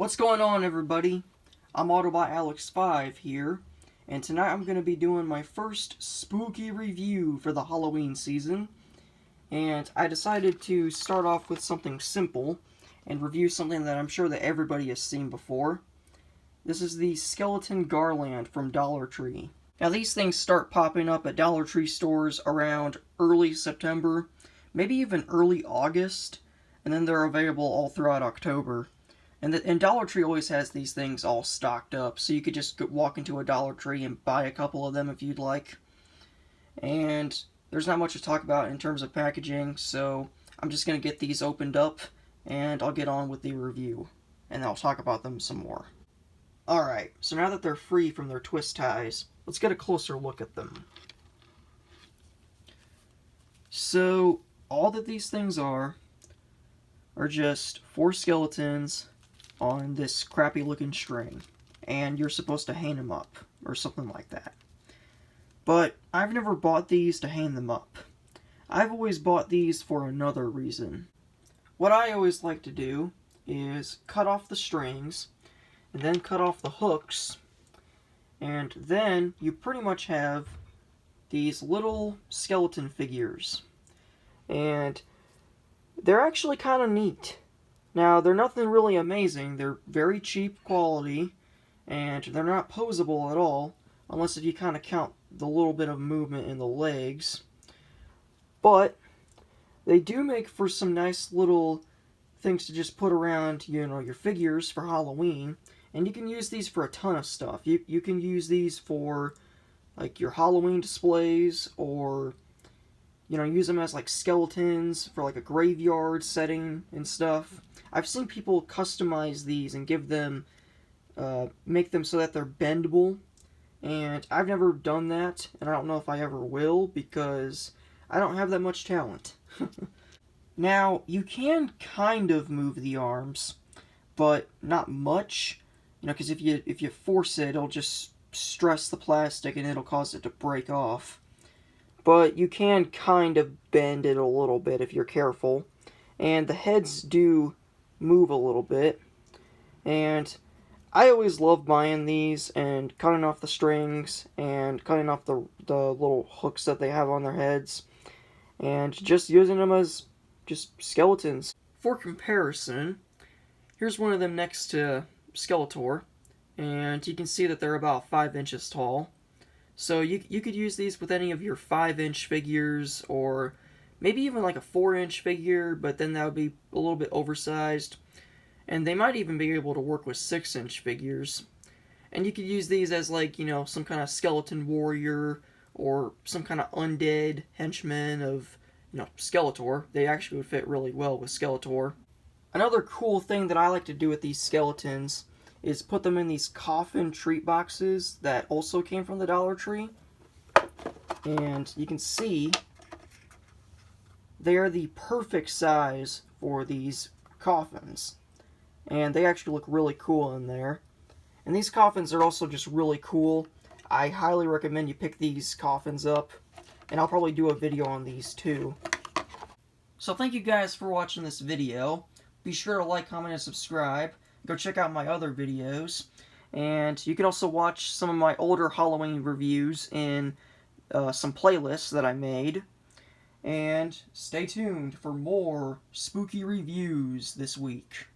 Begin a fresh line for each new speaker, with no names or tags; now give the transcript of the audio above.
What's going on, everybody? I'm AutoBotAlex5 here, and tonight I'm going to be doing my first spooky review for the Halloween season. And I decided to start off with something simple and review something that I'm sure that everybody has seen before. This is the skeleton Garland from Dollar Tree. Now, these things start popping up at Dollar Tree stores around early September, maybe even early August, and then they're available all throughout October. And Dollar Tree always has these things all stocked up, so you could just walk into a Dollar Tree and buy a couple of them if you'd like. And there's not much to talk about in terms of packaging, so I'm just going to get these opened up, and I'll get on with the review, and I'll talk about them some more. Alright, so now that they're free from their twist ties, let's get a closer look at them. So, all that these things are just 4 skeletons on this crappy looking string, and you're supposed to hang them up, or something like that. But I've never bought these to hang them up. I've always bought these for another reason. What I always like to do is cut off the strings, and then cut off the hooks, and then you pretty much have these little skeleton figures. And they're actually kind of neat. Now, they're nothing really amazing. They're very cheap quality, and they're not posable at all, unless if you kind of count the little bit of movement in the legs. But they do make for some nice little things to just put around, your figures for Halloween. And you can use these for a ton of stuff. You can use these for, like, your Halloween displays, or use them as like skeletons for like a graveyard setting and stuff. I've seen people customize these and give them, make them so that they're bendable, and I've never done that, and I don't know if I ever will, because I don't have that much talent. Now, you can kind of move the arms, but not much, because if you force it, it'll just stress the plastic and it'll cause it to break off. But you can kind of bend it a little bit if you're careful. And the heads do move a little bit. And I always love buying these and cutting off the strings and cutting off the little hooks that they have on their heads. And just using them as just skeletons. For comparison, here's one of them next to Skeletor. And you can see that they're about 5 inches tall. So you could use these with any of your 5-inch figures, or maybe even like a 4-inch figure, but then that would be a little bit oversized. And they might even be able to work with 6-inch figures. And you could use these as like, some kind of skeleton warrior, or some kind of undead henchman of, Skeletor. They actually would fit really well with Skeletor. Another cool thing that I like to do with these skeletons is put them in these coffin treat boxes that also came from the Dollar Tree. And you can see they are the perfect size for these coffins. And they actually look really cool in there. And these coffins are also just really cool. I highly recommend you pick these coffins up. And I'll probably do a video on these too. So thank you guys for watching this video. Be sure to like, comment, and subscribe. Go check out my other videos, and you can also watch some of my older Halloween reviews in some playlists that I made, and stay tuned for more spooky reviews this week.